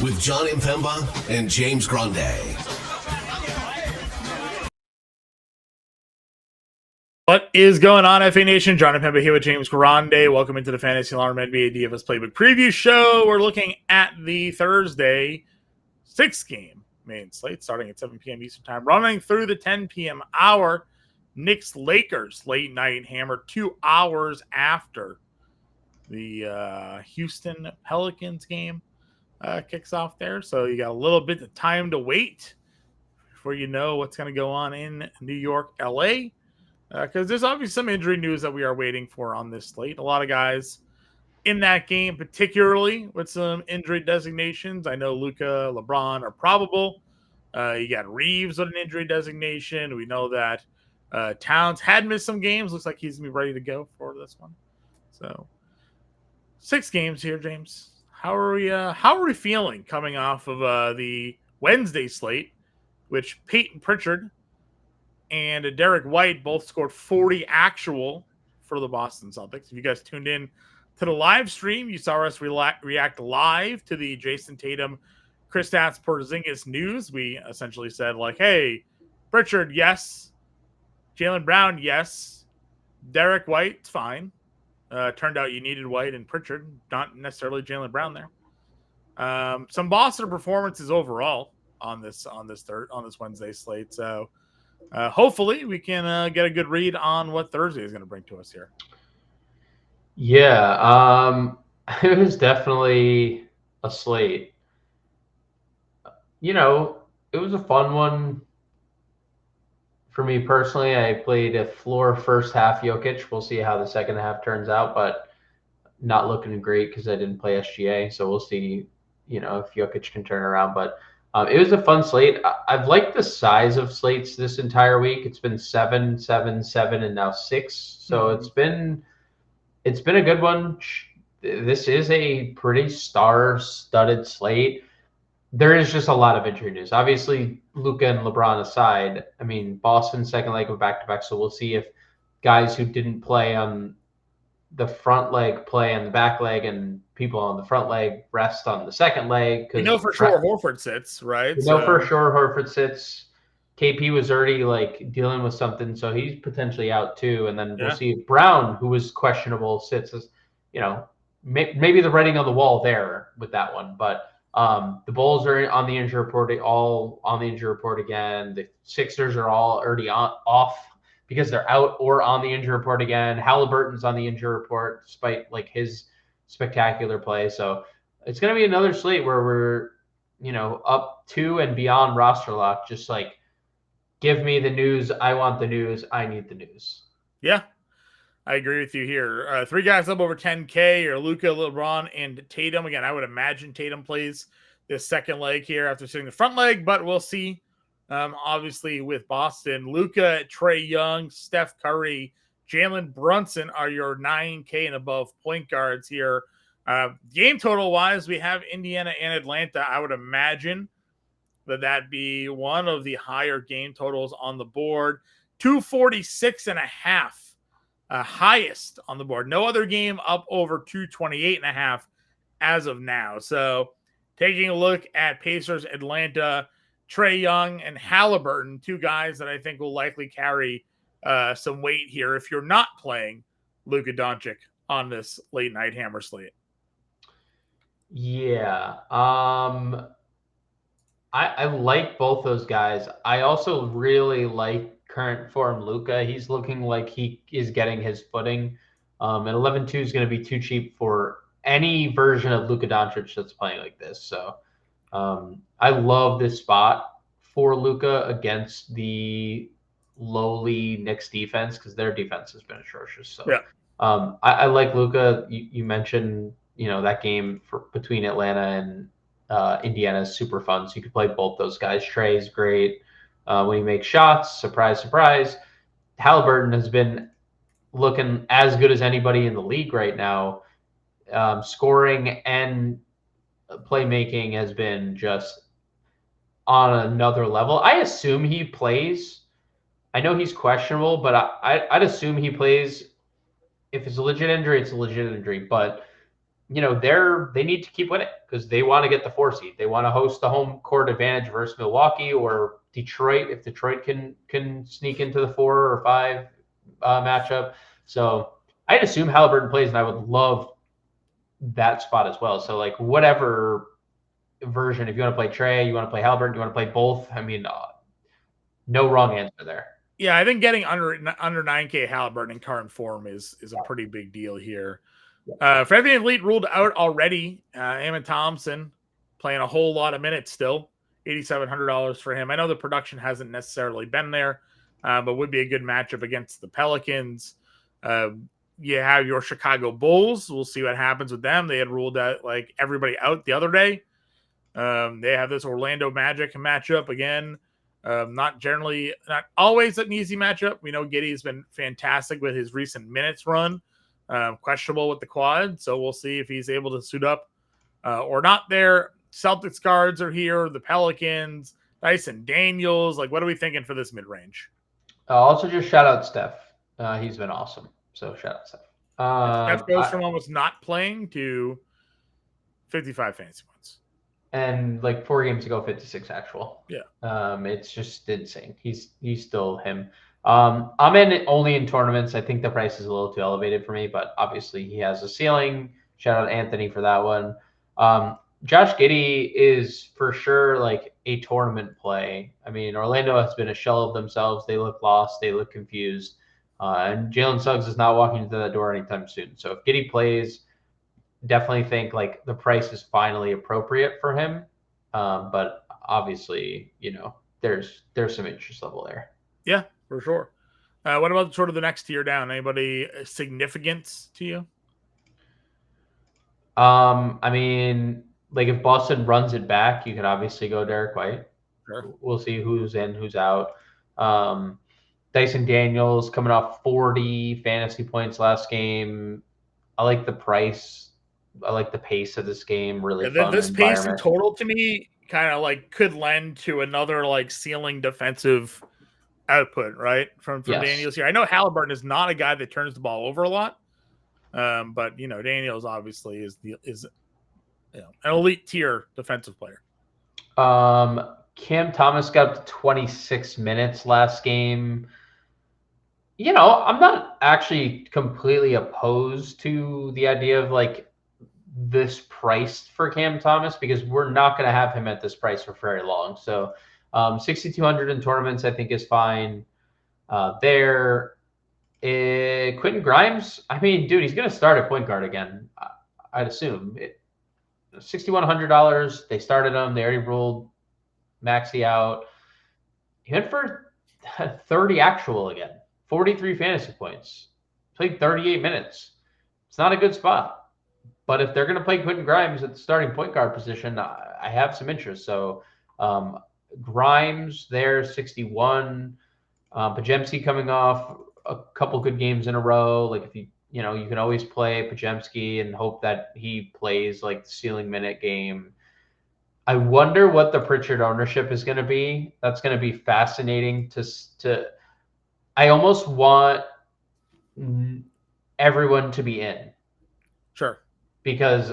with John Impemba and James Grande. What is going on, FA Nation? John Impemba here with James Grande. Welcome into the Fantasy Alarm NBA DFS Playbook Preview Show. We're looking at the Thursday 6-game main slate starting at 7 p.m. Eastern Time, running through the 10 p.m. hour. Knicks-Lakers late night hammer 2 hours after the Houston Pelicans game kicks off there. So you got a little bit of time to wait before you know what's going to go on in New York, LA. Because there's obviously some injury news that we are waiting for on this slate. A lot of guys in that game, particularly with some injury designations. I know Luka, LeBron are probable. You got Reeves with an injury designation. We know that Towns had missed some games. Looks like he's going to be ready to go for this one. So 6 games here, James. How are we feeling coming off of the Wednesday slate, which Peyton Pritchard and Derek White both scored 40 actual for the Boston Celtics? If you guys tuned in to the live stream, you saw us react live to the Jason Tatum, Kristaps Porzingis news. We essentially said, like, hey, Pritchard, yes. Jaylen Brown, yes. Derek White, fine. Turned out you needed White and Pritchard, not necessarily Jaylen Brown there. Some Boston performances overall on this Wednesday slate. So hopefully we can get a good read on what Thursday is going to bring to us here. Yeah, it was definitely a slate. You know, it was a fun one for me personally. I played a floor first half Jokic. We'll see how the second half turns out, but not looking great because I didn't play SGA. So we'll see, if Jokic can turn around. But it was a fun slate. I've liked the size of slates this entire week. It's been 7, 7, 7, and now 6. So it's been a good one. This is a pretty star-studded slate. There is just a lot of injury news. Obviously, Luka and LeBron aside, I mean, Boston's second leg of back-to-back, so we'll see if guys who didn't play on the front leg play on the back leg, and people on the front leg rest on the second leg. We know for sure Horford sits, right? We know for sure Horford sits. KP was already dealing with something, so he's potentially out too. And then we'll see if Brown, who was questionable, sits. As maybe the writing on the wall there with that one. But the Bulls are on the injury report, all on the injury report again. The Sixers are all already off because they're out or on the injury report again. Halliburton's on the injury report despite his spectacular play. So it's going to be another slate where we're up to and beyond roster lock. Just give me the news. I want the news. I need the news. Yeah, I agree with you here. 3 guys up over 10K are Luka, LeBron, and Tatum. Again, I would imagine Tatum plays this second leg here after sitting the front leg, but we'll see. Obviously, with Boston, Luka, Trae Young, Steph Curry, Jalen Brunson are your 9K and above point guards here. Game total-wise, we have Indiana and Atlanta. I would imagine that'd be one of the higher game totals on the board. 246.5. Highest on the board. No other game up over 228.5 as of now. So taking a look at Pacers, Atlanta, Trae Young, and Halliburton, 2 guys that I think will likely carry some weight here if you're not playing Luka Doncic on this late night hammer slate. Yeah. I like both those guys. I also really like current form Luka. He's looking like he is getting his footing. And 11-2 is going to be too cheap for any version of Luka Doncic that's playing like this. So I love this spot for Luka against the lowly Knicks defense because their defense has been atrocious. So yeah. I like Luka. You mentioned that game between Atlanta and Indiana is super fun. So you could play both those guys. Trae's great when he makes shots. Surprise, surprise. Halliburton has been looking as good as anybody in the league right now. Scoring and playmaking has been just on another level. I assume he plays. I know he's questionable, but I'd assume he plays. If it's a legit injury, it's a legit injury. But they need to keep winning because they want to get the 4 seed. They want to host the home court advantage versus Milwaukee or Detroit if Detroit can sneak into the 4 or 5 matchup. So I'd assume Halliburton plays, and I would love that spot as well. So like whatever version, if you want to play Trey, you want to play Halliburton, you want to play both. I mean, no wrong answer there. Yeah, I think getting under 9K Halliburton in current form is a pretty big deal here. For every elite ruled out already, Eamon Thompson playing a whole lot of minutes still, $8,700 for him. I know the production hasn't necessarily been there, but would be a good matchup against the Pelicans. You have your Chicago Bulls. We'll see what happens with them. They had ruled out like everybody out the other day. They have this Orlando Magic matchup again. Not always an easy matchup. We know Giddey's been fantastic with his recent minutes run. Questionable with the quad, so we'll see if he's able to suit up or not there. Celtics guards are here. The Pelicans, Dyson Daniels. Like, what are we thinking for this mid-range? Also, just shout out Steph. He's been awesome. So shout out Steph. Steph goes from almost not playing to 55 fantasy points. And like 4 games ago, 56 actual. Yeah. It's just insane. He's still him. I'm only in tournaments. I think the price is a little too elevated for me, but obviously he has a ceiling. Shout out Anthony for that one. Josh Giddey is for sure like a tournament play. I mean, Orlando has been a shell of themselves. They look lost. They look confused. And Jalen Suggs is not walking into that door anytime soon. So if Giddey plays, definitely think like the price is finally appropriate for him. But obviously, there's some interest level there. Yeah, for sure. What about sort of the next tier down? Anybody significant to you? I mean, like if Boston runs it back, you could obviously go Derek White. Sure. We'll see who's in, who's out. Dyson Daniels coming off 40 fantasy points last game. I like the price. I like the pace of this game. Really fun. This pace in total to me kind of like could lend to another like ceiling defensive output, right? From Daniels here. I know Halliburton is not a guy that turns the ball over a lot. But Daniels obviously is an elite tier defensive player. Cam Thomas got up to 26 minutes last game. I'm not actually completely opposed to the idea of like this price for Cam Thomas because we're not going to have him at this price for very long. So 6,200 in tournaments I think is fine. Quentin Grimes, I mean, dude, he's going to start at point guard again, I'd assume. $6,100. They started him. They already ruled Maxey out. He went for 30 actual again, 43 fantasy points. Played 38 minutes. It's not a good spot. But if they're going to play Quentin Grimes at the starting point guard position, I have some interest. So Grimes there, 61. Pajemski coming off a couple good games in a row. Like if you can always play Pajemski and hope that he plays like the ceiling minute game. I wonder what the Pritchard ownership is going to be. That's going to be fascinating to I almost want everyone to be in. Sure. Because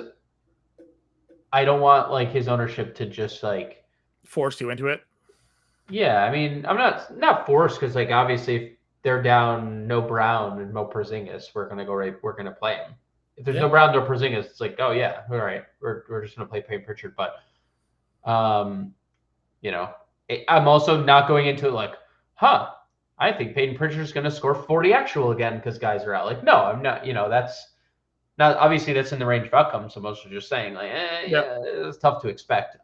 I don't want like his ownership to just like force you into it. Yeah, I mean, I'm not forced because like obviously if they're down no Brown and no Porzingis, we're gonna play him. If there's no Brown, no Porzingis, it's like, oh yeah, all right, we're just gonna play Payne Pritchard. But I'm also not going into it like, I think Payton Pritchard's gonna score 40 actual again because guys are out. Like, no, I'm not. That's not obviously that's in the range of outcomes. So most are just saying like, yeah, it's tough to expect.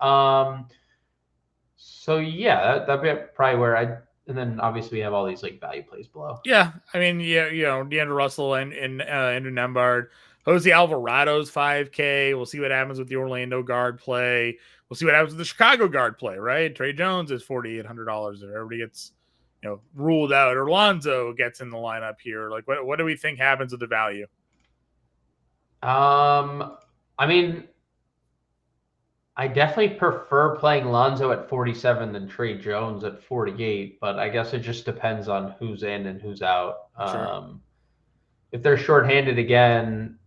So yeah, that'd be probably where and then obviously we have all these like value plays below. Yeah, I mean, D'Angelo Russell and Andrew Nembhard, Jose Alvarado's 5K. We'll see what happens with the Orlando guard play. We'll see what happens with the Chicago guard play. Right, Trey Jones is $4,800 if everybody gets ruled out. Or Lonzo gets in the lineup here. Like, what do we think happens with the value? I mean, I definitely prefer playing Lonzo at 47 than Trey Jones at 48, but I guess it just depends on who's in and who's out. Sure. If they're shorthanded again,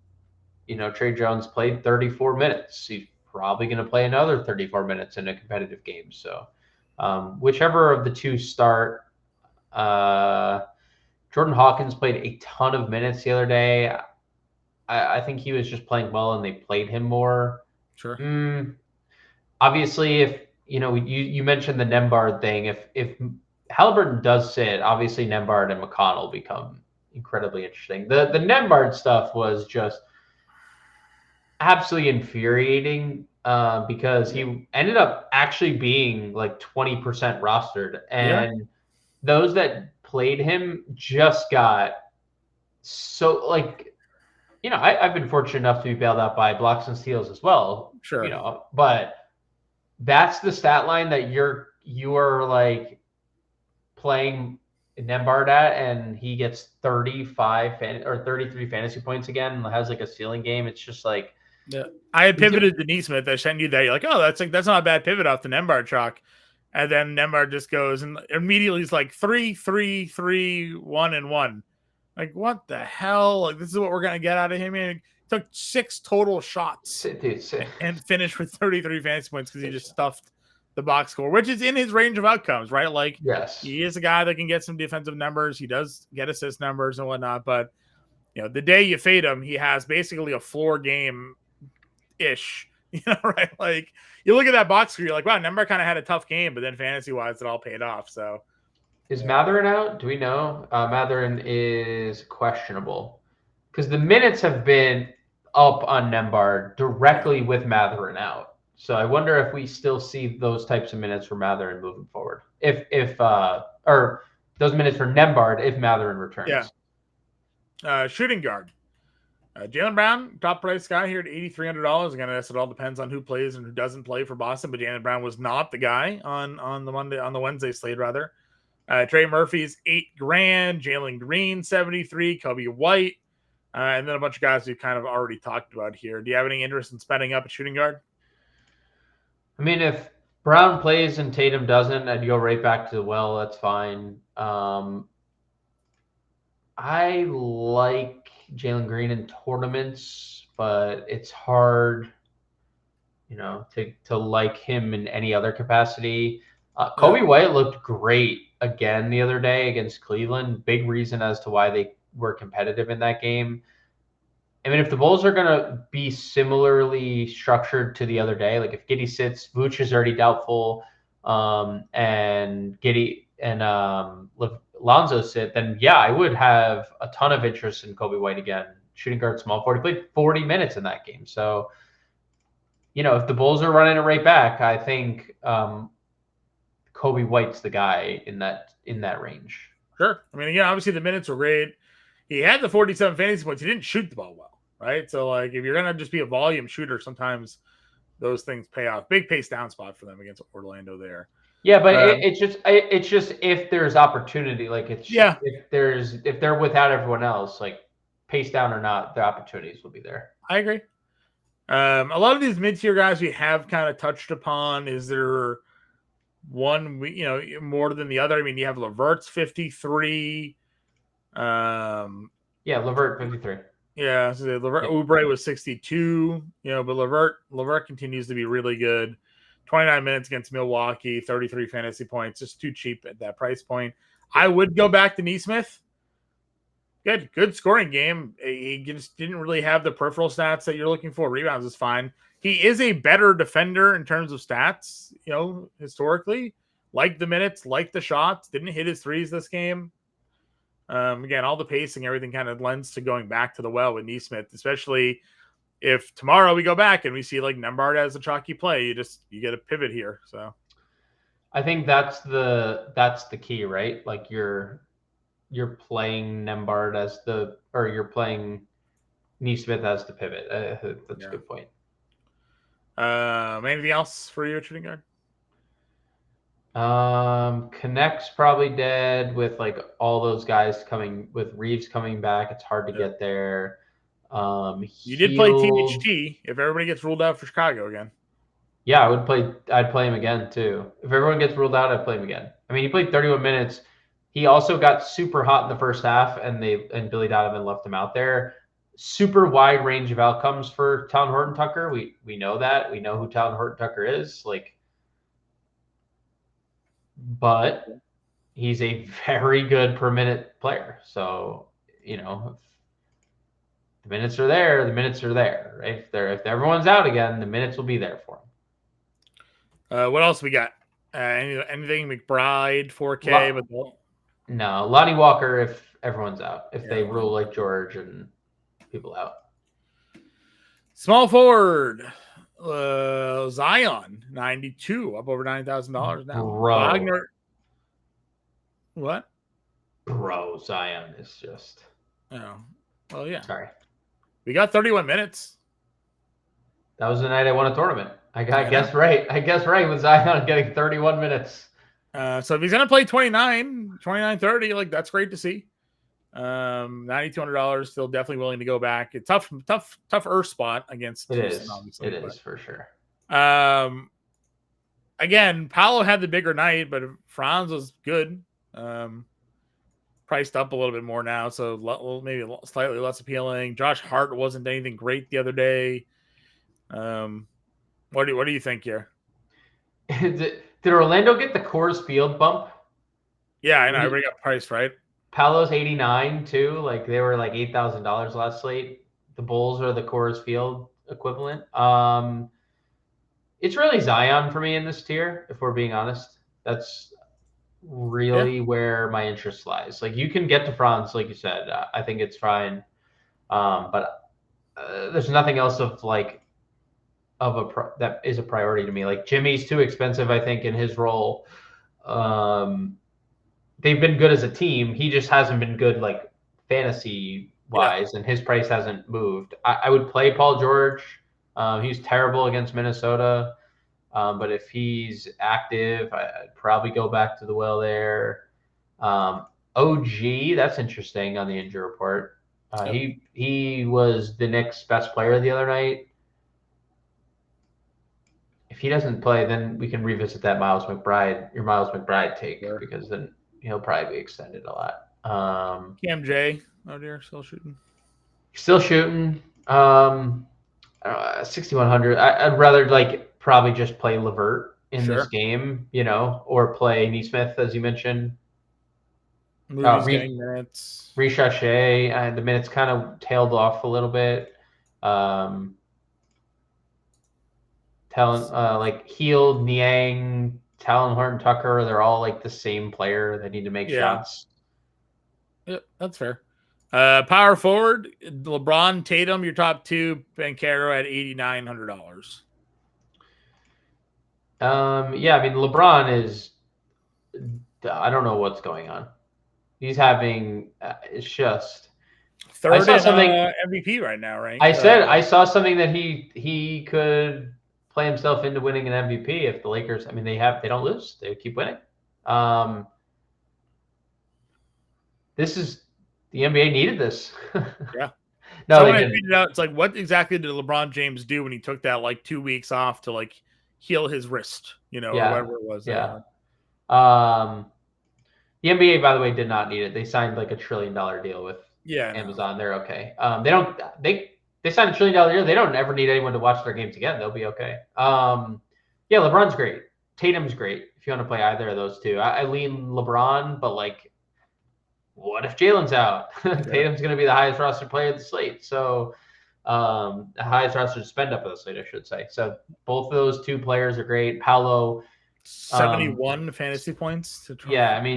Trey Jones played 34 minutes. He's probably going to play another 34 minutes in a competitive game. So whichever of the two start, Jordan Hawkins played a ton of minutes the other day. I think he was just playing well and they played him more. Sure. Obviously, if you mentioned the Nembhard thing. If Halliburton does sit, obviously Nembhard and McConnell become incredibly interesting. The Nembhard stuff was just absolutely infuriating because he ended up actually being like 20% rostered, and those that played him just got so like, I've been fortunate enough to be bailed out by blocks and steals as well. Sure. But that's the stat line that you are like playing Nembhard at, and he gets 35 or 33 fantasy points again and has like a ceiling game. It's just like, yeah. I had pivoted to Neesmith. I sent you that. You're like, oh, that's not a bad pivot off the Nembhard chalk. And then Nembhard just goes and immediately he's like 3, 3, 3, 1, and 1. Like, what the hell? Like, this is what we're gonna get out of him. He took 6 total shots and finished with 33 fantasy points because he just stuffed the box score, which is in his range of outcomes, right? Like, yes, he is a guy that can get some defensive numbers. He does get assist numbers and whatnot, but the day you fade him, he has basically a floor game ish. Right? Like, you look at that box score, you're like, wow, Nembhard kind of had a tough game, but then fantasy wise, it all paid off. So, is Mathurin out? Do we know? Mathurin is questionable because the minutes have been up on Nembhard directly with Mathurin out. So I wonder if we still see those types of minutes for Mathurin moving forward. Or those minutes for Nembhard if Mathurin returns. Yeah. Shooting guard. Jaylen Brown, top price guy here at $8,300. Again, I guess it all depends on who plays and who doesn't play for Boston. But Jaylen Brown was not the guy on the Wednesday slate rather. Trey Murphy's $8,000. Jalen Green 73. Kobe White, and then a bunch of guys we've kind of already talked about here. Do you have any interest in spending up at shooting guard? I mean, if Brown plays and Tatum doesn't, I'd go right back to the well. That's fine. I like Jalen Green in tournaments, but it's hard, to like him in any other capacity. Kobe White looked great again the other day against Cleveland. Big reason as to why they were competitive in that game. I mean, if the Bulls are going to be similarly structured to the other day, like if Giddey sits, Vooch is already doubtful, and Giddey and Lonzo sit, then yeah, I would have a ton of interest in Kobe White again. Shooting guard, small forward. He played 40 minutes in that game. So, if the Bulls are running it right back, I think Kobe White's the guy in that range. Sure. I mean, obviously the minutes were great. He had the 47 fantasy points. He didn't shoot the ball well, right? So, like, if you're going to just be a volume shooter, sometimes those things pay off. Big pace down spot for them against Orlando there. Yeah, but it's just if there's opportunity, like if they're without everyone else, like pace down or not, the opportunities will be there. I agree. A lot of these mid-tier guys we have kind of touched upon. Is there one more than the other? I mean, you have Levert's 53. Levert 53. Yeah, so Oubre was 62. But Levert continues to be really good. 29 minutes against Milwaukee, 33 fantasy points, just too cheap at that price point. I would go back to Neesmith. Good scoring game. He just didn't really have the peripheral stats that you're looking for. Rebounds is fine. He is a better defender in terms of stats, historically. Like the minutes, like the shots. Didn't hit his threes this game. Again, all the pacing, everything kind of lends to going back to the well with Neesmith, especially if tomorrow we go back and we see like Nembhard as a chalky play. You get a pivot here. So I think that's the key, right? Like you're playing Nembhard you're playing Neesmith as the pivot. That's a good point. Anything else for you at shooting guard? Connect's probably dead with like all those guys with Reeves coming back. It's hard to get there. You did play THT if everybody gets ruled out for Chicago again. Yeah, I'd play him again too. If everyone gets ruled out, I'd play him again. I mean, he played 31 minutes. He also got super hot in the first half, and Billy Donovan left him out there. super wide range of outcomes for Talon Horton Tucker. We know that. We know who Talon Horton Tucker is. But he's a very good per minute player. So, if the minutes are there, the minutes are there, right? If everyone's out again, the minutes will be there for him. What else we got? Anything McBride 4K, but no, Lonnie Walker if everyone's out. If they rule like George and people out. Small forward, Zion 92, up over $9,000 now. Wagner, what? Bro, Zion is just. Oh, well, yeah. Sorry. We got 31 minutes. That was the night I won a tournament. I guessed right. I guessed right with Zion getting 31 minutes. So if he's going to play 29, 30, that's great to see. $9,200, still definitely willing to go back. It's tougher spot against Houston, is. Obviously. It is for sure. Again, Paolo had the bigger night, but Franz was good. Priced up a little bit more now, so maybe slightly less appealing. Josh Hart wasn't anything great the other day. What do you think here? Did Orlando get the Coors Field bump? Yeah, I know. Everybody got priced right. Paolo's 89 too. They were like $8,000 last slate. The Bulls are the Coors Field equivalent. It's really Zion for me in this tier, if we're being honest. That's really where my interest lies. You can get to Franz, like you said. I think it's fine. But there's nothing else that is a priority to me. Jimmy's too expensive, I think, in his role. They've been good as a team. He just hasn't been good fantasy wise, and his price hasn't moved. I would play Paul George. He's terrible against Minnesota. But if he's active, I'd probably go back to the well there. OG, that's interesting on the injury report. He was the Knicks' best player the other night. If he doesn't play, then we can revisit that your Miles McBride take, because then he'll probably be extended a lot. Cam J, dear, still shooting. 6,100. I'd rather probably just play Levert in this game, or play Neesmith, as you mentioned. Moody's getting minutes. Richache, the minutes kind of tailed off a little bit. Heald, Niang, Talon Horton Tucker, they're all the same player. They need to make shots. Yeah, that's fair. Power forward, LeBron, Tatum, your top two. Banchero at $8,900. LeBron is. I don't know what's going on. He's having. It's just. Third I saw something MVP right now, right? I saw something that he could play himself into winning an MVP if the Lakers. They don't lose. They keep winning. This is. The NBA needed this. Yeah. No, when I figured out, it's what exactly did LeBron James do when he took that 2 weeks off to heal his wrist, or whatever it was. Yeah. The NBA, by the way, did not need it. They signed $1 trillion deal with Amazon. They're okay. They signed $1 trillion deal. They don't ever need anyone to watch their games again. They'll be okay. LeBron's great. Tatum's great. If you want to play either of those two, I lean LeBron, but what if Jalen's out? Tatum's going to be the highest rostered player of the slate. So the highest rostered spend up of the slate, I should say. So both of those two players are great. Paolo, 71 fantasy points.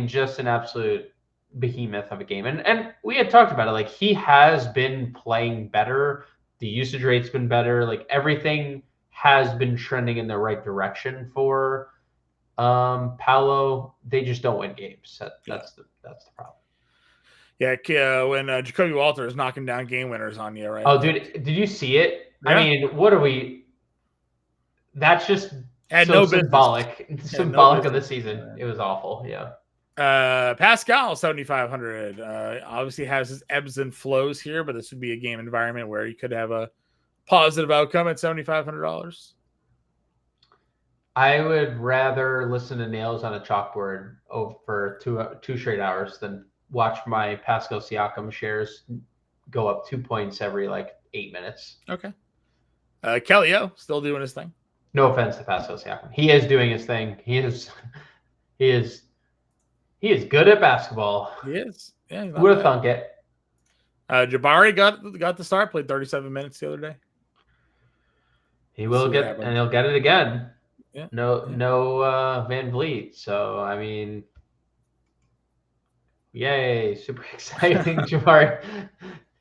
Just an absolute behemoth of a game. And we had talked about it. He has been playing better. The usage rate's been better. Everything has been trending in the right direction for Paolo. They just don't win games. That's the problem. Yeah, when Jacoby Walter is knocking down game winners on you, right? Oh, dude, did you see it? Yeah. What are we? That's just symbolic. Symbolic of the season. It was awful. Yeah. Pascal 7,500. Obviously has his ebbs and flows here, but this would be a game environment where you could have a positive outcome at $7,500. I would rather listen to nails on a chalkboard for two straight hours than watch my Pascal Siakam shares go up 2 points every like 8 minutes. Okay. Kelly O still doing his thing. No offense to Pascal Siakam. He is doing his thing. He is good at basketball. He is. Yeah. Who would have thunk it? Jabari got the start, played 37 minutes the other day. He will get, and he'll get it again. Yeah. No Van Vliet. So I mean, yay! Super exciting, Jabari.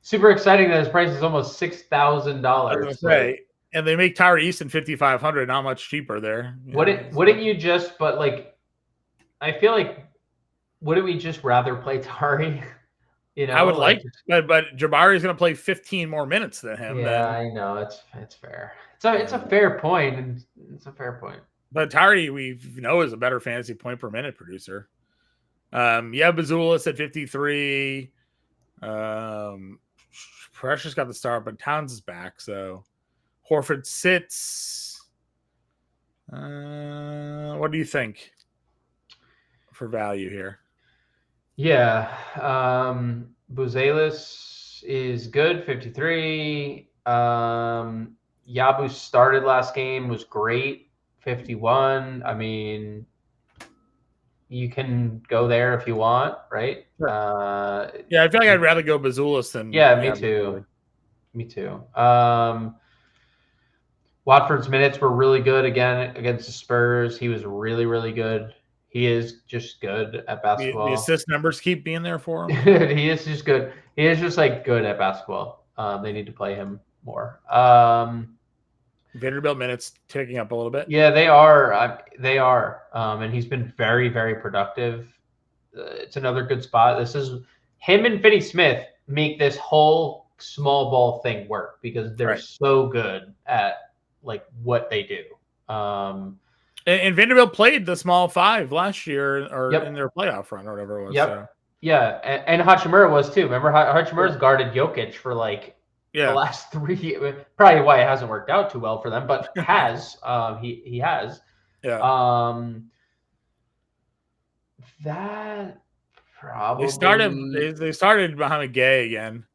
Super exciting that his price is almost $6,000. And they make Tyree Easton 5,500, not much cheaper there. Wouldn't you just? But like, I feel like, wouldn't we just rather play Tari? I would like, but Jabari is going to play 15 more minutes than him. Yeah, I know it's fair. It's a fair point, and it's a fair point. But Tari, we know, is a better fantasy point per minute producer. Bazulis at 53. Precious got the start, but Towns is back, so Horford sits. What do you think for value here? Yeah, Buzelis is good, 53. Yabu started last game, was great, 51. I mean, you can go there if you want, right? Sure. I feel like I'd rather go Bazulis than. Yeah, me too. Me too. Watford's minutes were really good again against the Spurs. He was really, really good. He is just good at basketball. The assist numbers keep being there for him. He is just good. He is just like good at basketball. They need to play him more. Vanderbilt minutes ticking up a little bit. Yeah, they are. And he's been very, very productive. It's another good spot. This is him and Finney Smith make this whole small ball thing work because they're so good at like what they do. And Vanderbilt played the small five last year, or in their playoff run, or whatever it was. Yep. So. Yeah, and Hachimura was too. Remember, Hachimura's guarded Jokic for like the last 3 years. Probably why it hasn't worked out too well for them, but has. He has. Yeah. That probably they started behind Gay again.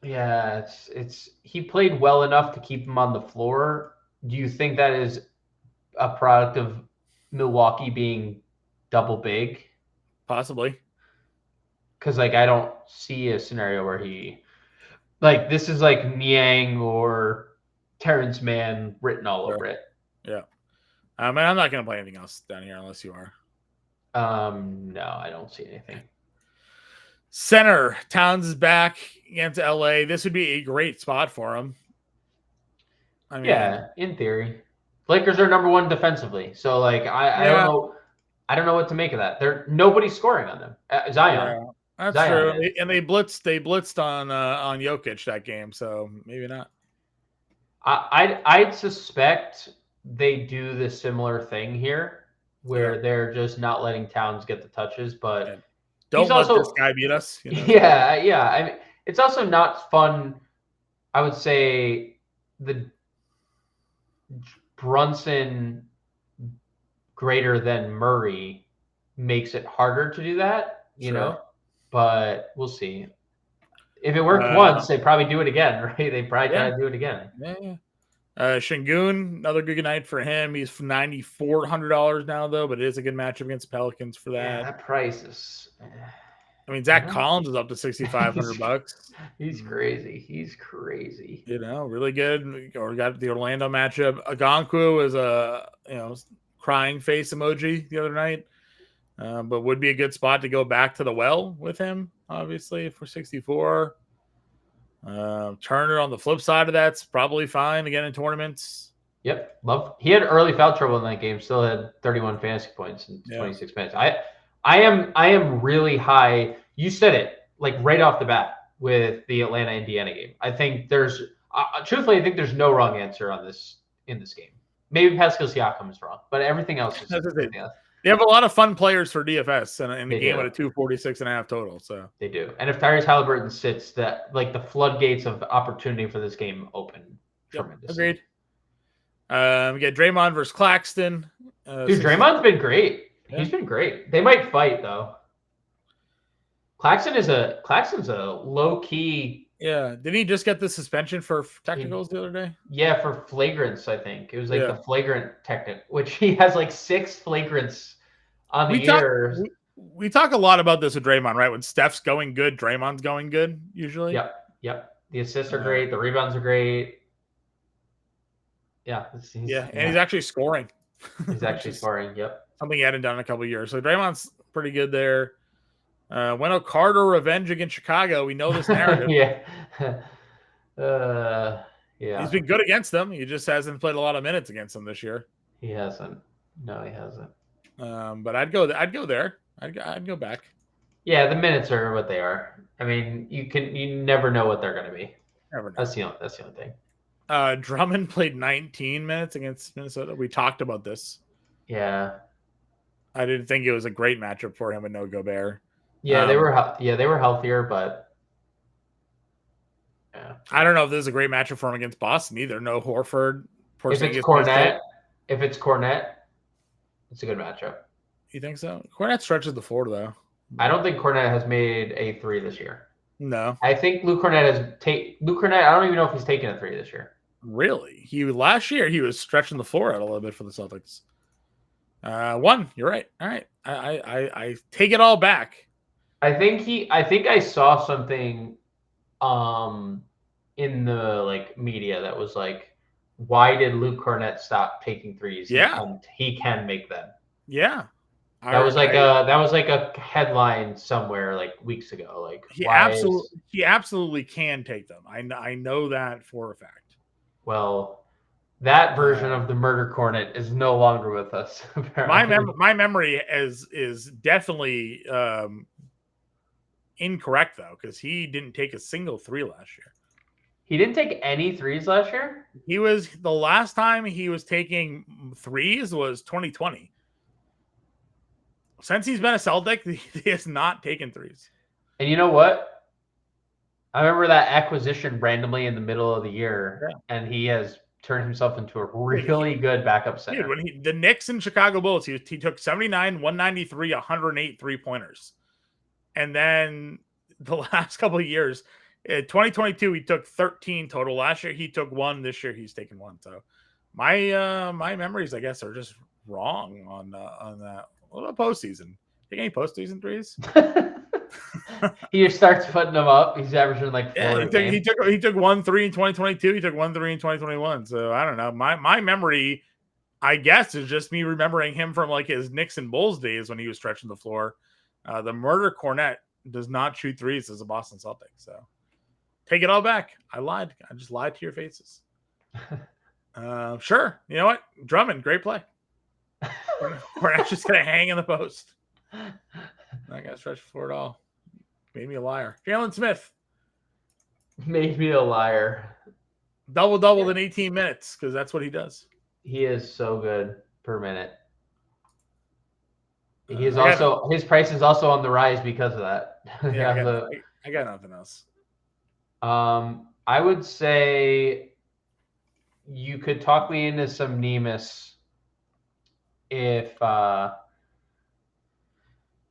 Yeah, it's he played well enough to keep him on the floor. Do you think that is a product of Milwaukee being double big? Possibly. Because like I don't see a scenario where he like this is like Niang or Terrence Mann written all over it. Yeah. And I'm not gonna play anything else down here unless you are. No, I don't see anything. Center, Towns is back against LA. This would be a great spot for him. I mean, yeah, in theory. Lakers are number one defensively. So like I don't know what to make of that. Nobody's scoring on them. Zion. Yeah, that's true. And they blitzed on Jokic that game, so maybe not. I'd suspect they do the similar thing here where they're just not letting Towns get the touches, but don't let this guy beat us. You know? Yeah. I mean, it's also not fun. I would say the Brunson greater than Murray makes it harder to do that, you know, but we'll see. If it worked once, they probably do it again, right? They probably try to do it again. Yeah. Shingun, another good night for him. He's $9,400 now, though, but it is a good matchup against the Pelicans for that. Yeah, that price is. I mean, Zach Collins is up to $6,500. He's crazy. You know, really good. Or we got the Orlando matchup. Okonkwo is a crying face emoji the other night, but would be a good spot to go back to the well with him. Obviously, for 64. Turner on the flip side of that's probably fine again in tournaments. Yep, he had early foul trouble in that game. Still had 31 fantasy points in 26 minutes. I am really high. You said it like right off the bat with the Atlanta Indiana game. I think there's truthfully, I think there's no wrong answer on this in this game. Maybe Pascal Siakam is wrong, but everything else is everything else. They have a lot of fun players for DFS in the game at a 246.5 total. So they do. And if Tyrese Halliburton sits, that like the floodgates of opportunity for this game open tremendously. Agreed. We got Draymond versus Claxton. Dude, Draymond's been great. Yeah. He's been great. They might fight though. Claxton's a low key Yeah. Didn't he just get the suspension for technicals the other day? Yeah, for flagrants, I think. It was like Yeah. the flagrant technic, which he has like 6 flagrants on the We talk year. we talk a lot about this with Draymond, right? When Steph's going good, Draymond's going good usually. Yep. The assists are great. The rebounds are great. Yeah. And he's actually scoring. He's actually scoring. Yep. Something he hadn't done in a couple of years. So Draymond's pretty good there. Wendell Carter revenge against Chicago. We know this narrative. Yeah. He's been good against them. He just hasn't played a lot of minutes against them this year. He hasn't. No, he hasn't. But I'd go there. I'd go back. Yeah, the minutes are what they are. I mean, you never know what they're going to be. Never know. That's the only thing. Drummond played 19 minutes against Minnesota. We talked about this. Yeah. I didn't think it was a great matchup for him and no Gobert. Yeah, they were healthier, but yeah. I don't know if this is a great matchup for him against Boston either. No Horford. If it's Cornet, it's a good matchup. You think so? Cornet stretches the floor though. I don't think Cornet has made a 3 this year. No. I think Luke Cornet I don't even know if he's taken a 3 this year. Really? Last year he was stretching the floor out a little bit for the Celtics. One, you're right. All right. I take it all back. I think I saw something in the media that was like, why did Luke Cornet stop taking threes? Yeah. He can make them. Yeah. That was like a headline somewhere like weeks ago. Like he absolutely can take them. I know that for a fact. Well, that version of the murder cornet is no longer with us. My memory is definitely incorrect though, because he didn't take a single 3 last year. He didn't take any 3s last year? The last time he was taking 3s was 2020. Since he's been a Celtic, he has not taken 3s. And you know what? I remember that acquisition randomly in the middle of the year, and he has turned himself into a really good backup center. Dude, when the Knicks and Chicago Bulls, he took 79, 193, 108 3-pointers. And then the last couple of years, 2022, he took 13 total. Last year, he took 1. This year, he's taken 1. So my memories, I guess, are just wrong on that. What about postseason? Take any postseason 3s? He just starts putting them up. He's averaging like 4. He took 1 3 in 2022. He took 1 3 in 2021. So I don't know. My memory, I guess, is just me remembering him from like his Knicks and Bulls days when he was stretching the floor. The murder Cornet does not shoot 3s as a Boston Celtic. So take it all back. I lied. I just lied to your faces. Sure. You know what? Drummond, great play. Cornet's just gonna hang in the post. I got stretched for it all. Made me a liar. Jalen Smith made me a liar. Double in 18 minutes because that's what he does. He is so good per minute. He is his price is also on the rise because of that. Yeah, I got nothing else. I would say you could talk me into some Nemus if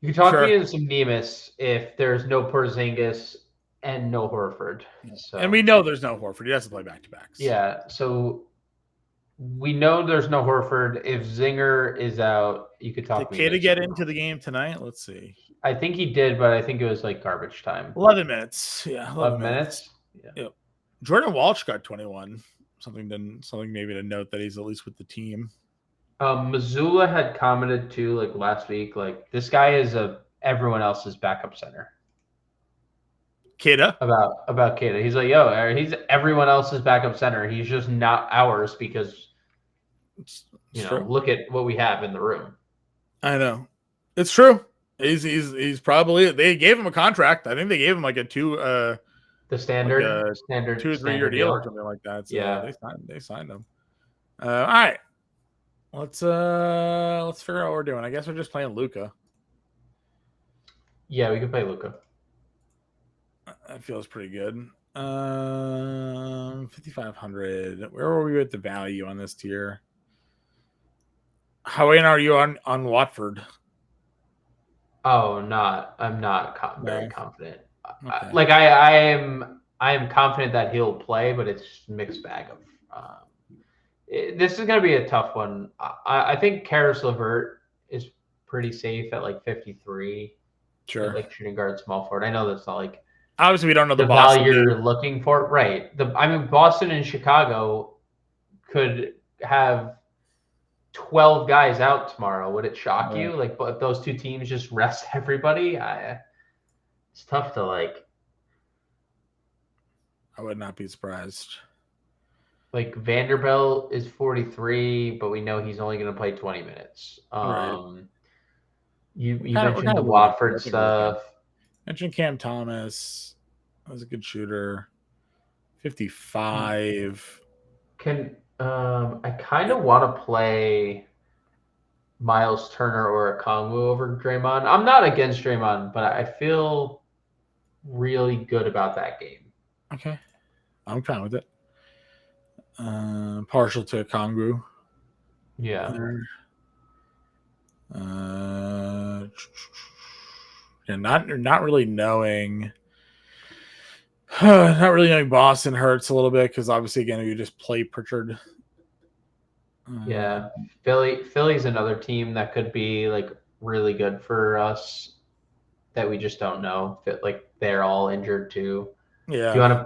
you could talk me into some Nemus if there's no Porzingis and no Horford. So, and we know there's no Horford. He has to play back-to-backs. Yeah, so we know there's no Horford. If Zinger is out, you could talk me into Did Kata get into the game tonight? Let's see. I think he did, but I think it was like garbage time. 11 minutes. Yeah, 11 minutes. Yeah. Yep. Jordan Walsh got 21. Something maybe to note that he's at least with the team. Missoula had commented too, like last week, like this guy is everyone else's backup center. Kata? About Kata. He's like, he's everyone else's backup center. He's just not ours because look at what we have in the room. I know. It's true. He's probably, they gave him a contract. I think they gave him like a 2 the standard 2 or 3 year deal or something like that. So yeah, they signed him. All right. Let's figure out what we're doing. I guess we're just playing Luka. Yeah, we can play Luka. That feels pretty good. 5,500. Where were we with the value on this tier? How in are you on Watford? Oh, I'm not very confident. Okay. I I am confident that he'll play, but it's just a mixed bag of. This is going to be a tough one. I think Karis LeVert is pretty safe at like 53. Sure. Like shooting guard, small forward. I know that's not like Obviously, we don't know the the Boston value game. you're looking for, right? Boston and Chicago could have 12 guys out tomorrow. Would it shock you? Like, but if those two teams just rest everybody, it's tough to like. I would not be surprised. Like Vanderbilt is 43, but we know he's only going to play 20 minutes. Right. You mentioned the Watford stuff. Mentioned Cam Thomas. That was a good shooter. 55. I kind of want to play Miles Turner or Okongwu over Draymond. I'm not against Draymond, but I feel really good about that game. Okay. I'm fine with it. Partial to Okongwu. Yeah. And not really knowing. Not really knowing Boston hurts a little bit because obviously again you just play Pritchard. Yeah, Philly's another team that could be like really good for us that we just don't know. Like they're all injured too. Yeah.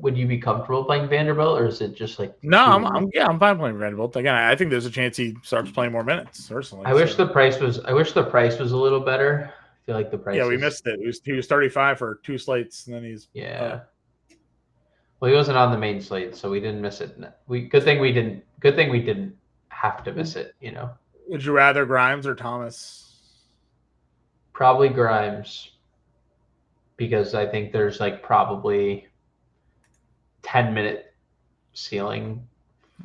Would you be comfortable playing Vanderbilt, or is it just like no? I'm fine playing Vanderbilt again. I think there's a chance he starts playing more minutes. Personally, I wish the price was a little better. I feel like the price. Yeah, we missed it. He was 35 for 2 slates, and then he's Well, he wasn't on the main slate, so we didn't miss it. Good thing we didn't have to miss it. You know. Would you rather Grimes or Thomas? Probably Grimes, because I think there's like probably 10-minute ceiling.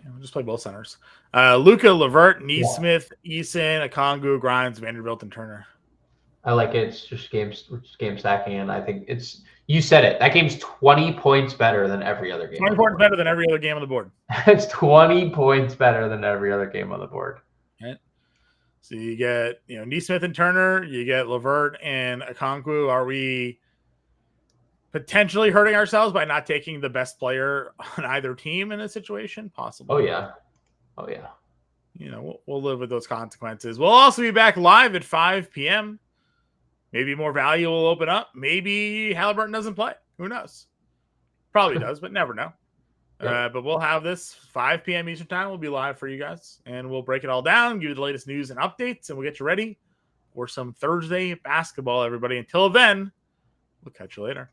Yeah, we'll just play both centers. Luka, LeVert, Neesmith, Eason, Okongwu, Grimes, Vanderbilt, and Turner. I like it. It's just game stacking, and I think you said it. That game's 20 points better than every other game. 20 points better than every other game on the board. It's 20 points better than every other game on the board. Right. So you get Neesmith and Turner. You get LeVert and Okongwu. Are we potentially hurting ourselves by not taking the best player on either team in a situation? Possibly. Oh yeah. We'll live with those consequences. We'll also be back live at 5 p.m. Maybe more value will open up. Maybe Halliburton doesn't play. Who knows? Probably does, but never know. Yeah. But we'll have this 5 p.m. Eastern time. We'll be live for you guys, and we'll break it all down, give you the latest news and updates, and we'll get you ready for some Thursday basketball, everybody. Until then, we'll catch you later.